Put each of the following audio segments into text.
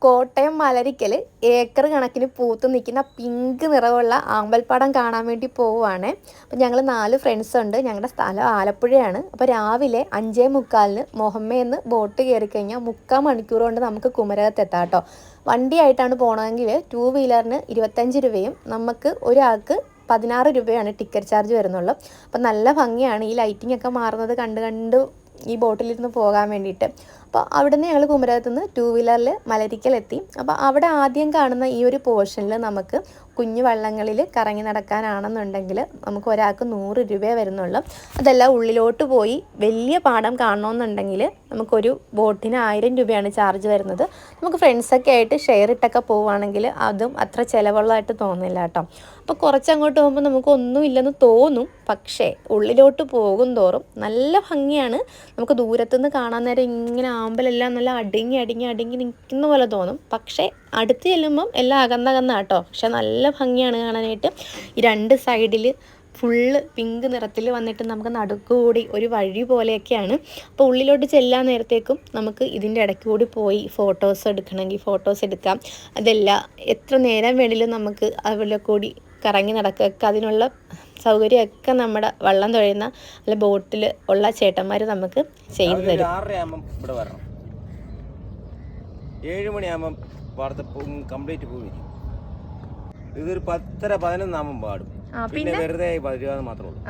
Kottayam Malarikkal acre കണക്കിന് പൂത്ത് നിൽക്കുന്ന പിങ്ക് നിറമുള്ള ആമ്പൽപ്പാടം കാണാൻ വേണ്ടി പോവുകയാണ്. അപ്പോൾ ഞങ്ങൾ 4 ഫ്രണ്ട്സ് ഉണ്ട്. ഞങ്ങളുടെ സ്ഥലം ആലപ്പുഴയാണ്. അപ്പോൾ രാവിലെ 5:45 മൊഹമ്മയെന്ന് ബോട്ട് കയറി കഴിഞ്ഞാൽ 3/4 മണിക്കൂർ കൊണ്ട് നമുക്ക് കുമരകത്ത് എത്താം കേട്ടോ. വണ്ടിയായിട്ടാണ് പോകണമെങ്കിൽ 2 വീലറിന് 25 രൂപയും നമുക്ക് ഒരാൾക്ക് 16 രൂപയാണ് ടിക്കറ്റ് ചാർജ് വരുന്നുള്ളൂ. അപ്പോൾ നല്ല ഭംഗിയാണ് ഈ ലൈറ്റിംഗ് ഒക്കെ മാറുന്നത് കണ്ട് ഈ ബോട്ടിലിരുന്ന് പോകാൻ വേണ്ടിയിട്ട്. അപ്പോൾ അവിടുന്ന് ഞങ്ങൾ കുമരകത്തുനിന്ന് 2 വീലറിൽ മലരിക്കൽ എത്തി. അപ്പോൾ അവിടെ ആദ്യം കാണുന്ന ഈ ഒരു പോർഷനിൽ നമുക്ക് കുഞ്ഞു വള്ളങ്ങളിൽ കറങ്ങി നടക്കാനാണെന്നുണ്ടെങ്കിൽ നമുക്ക് ഒരാൾക്ക് 100 രൂപയെ വരുന്നുള്ളൂ. അതെല്ലാം ഉള്ളിലോട്ട് പോയി വലിയ പാടം കാണണമെന്നുണ്ടെങ്കിൽ നമുക്കൊരു ബോട്ടിന് 1000 രൂപയാണ് ചാർജ് വരുന്നത്. നമുക്ക് ഫ്രണ്ട്സൊക്കെ ആയിട്ട് ഷെയർ ഇട്ടൊക്കെ പോവുകയാണെങ്കിൽ അതും അത്ര ചിലവുള്ളതായിട്ട് തോന്നില്ല കേട്ടോ. അപ്പോൾ കുറച്ചങ്ങോട്ട് പോകുമ്പോൾ നമുക്കൊന്നുമില്ലെന്ന് തോന്നും, പക്ഷേ ഉള്ളിലോട്ട് പോകും തോറും നല്ല ഭംഗിയാണ്. നമുക്ക് ദൂരത്തുനിന്ന് കാണാൻ നേരം ഇങ്ങനെ ആമ്പലെല്ലാം നല്ല അടുങ്ങി നിൽക്കുന്ന പോലെ തോന്നും. പക്ഷേ അടുത്ത് ചെല്ലുമ്പം എല്ലാം അകന്നകന്ന കേട്ടോ. പക്ഷെ നല്ല ഭംഗിയാണ് കാണാനായിട്ട്. ഈ 2 സൈഡിൽ ഫുള്ള് പിങ്ക് നിറത്തിൽ വന്നിട്ട് നമുക്ക് നടുക്കുകൂടി ഒരു വഴി പോലെയൊക്കെയാണ്. അപ്പോൾ ഉള്ളിലോട്ട് ചെല്ലാൻ നേരത്തേക്കും നമുക്ക് ഇതിൻ്റെ ഇടയ്ക്ക് കൂടി പോയി ഫോട്ടോസ് എടുക്കണമെങ്കിൽ ഫോട്ടോസ് എടുക്കാം. അതെല്ലാം എത്ര നേരം വേണമെങ്കിലും നമുക്ക് അവിടെ കൂടി കറങ്ങി നടക്കുക. അതിനുള്ള സൗകര്യമൊക്കെ നമ്മുടെ വള്ളം തുഴയുന്ന അല്ല ബോട്ടിൽ ഉള്ള ചേട്ടന്മാർ നമുക്ക് ചെയ്തു തരും. 7 മണിയാകുമ്പം കംപ്ലീറ്റ് പോയി. ഇതൊരു 10:30-11 ആകുമ്പം പാടും. പിന്നെ വെറുതെ 10 രൂപ മാത്രമേ ഉള്ളൂ.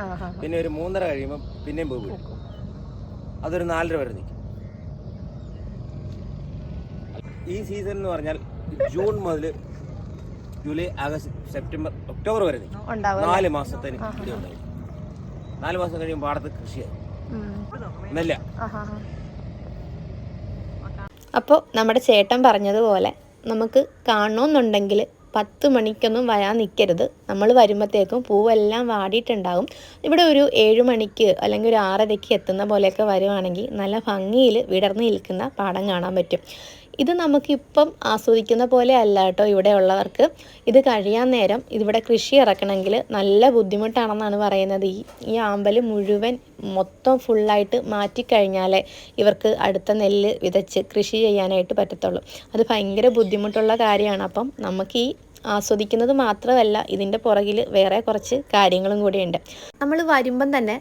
പിന്നെ ഒരു 3:30 കഴിയുമ്പോൾ പിന്നെയും പോയി വിടും. അതൊരു 4:30 വരെ നിൽക്കും. ഈ സീസൺ എന്ന് പറഞ്ഞാൽ ജൂൺ മുതൽ ജൂലൈ, ആഗസ്റ്റ്, സെപ്റ്റംബർ, ഒക്ടോബർ വരെ നിൽക്കും. 4 മാസത്തേന് ഇവിടെ ഉണ്ടാവും. 4 മാസം കഴിയുമ്പോൾ പാടത്ത് കൃഷിയായി നെല്ല. അപ്പോൾ നമ്മുടെ ചേട്ടൻ പറഞ്ഞതുപോലെ നമുക്ക് കാണണമെന്നുണ്ടെങ്കിൽ 10 മണിക്കൊന്നും വരാൻ നിൽക്കരുത്. നമ്മൾ വരുമ്പോഴത്തേക്കും പൂവെല്ലാം വാടിയിട്ടുണ്ടാകും. ഇവിടെ ഒരു 7 മണിക്ക് അല്ലെങ്കിൽ ഒരു 6:30 എത്തുന്ന പോലെയൊക്കെ വരുവാണെങ്കിൽ നല്ല ഭംഗിയിൽ വിടർന്ന് നിൽക്കുന്ന പാടം കാണാൻ പറ്റും. ഇത് നമുക്കിപ്പം ആസ്വദിക്കുന്ന പോലെ അല്ല കേട്ടോ ഇവിടെ ഉള്ളവർക്ക്. ഇത് കഴിയാൻ നേരം ഇതിവിടെ കൃഷി ഇറക്കണമെങ്കിൽ നല്ല ബുദ്ധിമുട്ടാണെന്നാണ് പറയുന്നത്. ഈ ആമ്പൽ മുഴുവൻ മൊത്തം ഫുള്ളായിട്ട് മാറ്റിക്കഴിഞ്ഞാലേ ഇവർക്ക് അടുത്ത നെല്ല് വിതച്ച് കൃഷി ചെയ്യാനായിട്ട് പറ്റത്തുള്ളൂ. അത് ഭയങ്കര ബുദ്ധിമുട്ടുള്ള കാര്യമാണ്. അപ്പം നമുക്ക് ഈ ആസ്വദിക്കുന്നത് മാത്രമല്ല, ഇതിൻ്റെ പുറകിൽ വേറെ കുറച്ച് കാര്യങ്ങളും കൂടിയുണ്ട്. നമ്മൾ വരുമ്പം തന്നെ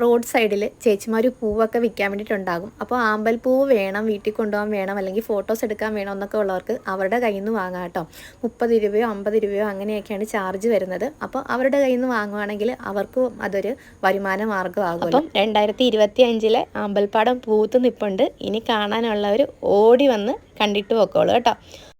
റോഡ് സൈഡിൽ ചേച്ചിമാർ പൂവൊക്കെ വിൽക്കാൻ വേണ്ടിയിട്ടുണ്ടാകും. അപ്പോൾ ആമ്പൽ പൂവ് വേണം, വീട്ടിൽ കൊണ്ടുപോകാൻ വേണം, അല്ലെങ്കിൽ ഫോട്ടോസ് എടുക്കാൻ വേണം എന്നൊക്കെ ഉള്ളവർക്ക് അവരുടെ കയ്യിൽ നിന്ന് വാങ്ങാം കേട്ടോ. 30 രൂപയോ 50 രൂപയോ അങ്ങനെയൊക്കെയാണ് ചാർജ് വരുന്നത്. അപ്പോൾ അവരുടെ കയ്യിൽ നിന്ന് വാങ്ങുവാണെങ്കിൽ അവർക്കും അതൊരു വരുമാന മാർഗ്ഗമാകും. അപ്പം 2025 ആമ്പൽപ്പാടം പൂത്ത് നിൽപ്പുണ്ട്. ഇനി കാണാനുള്ളവർ ഓടി വന്ന് കണ്ടിട്ട് പോക്കോളൂ കേട്ടോ.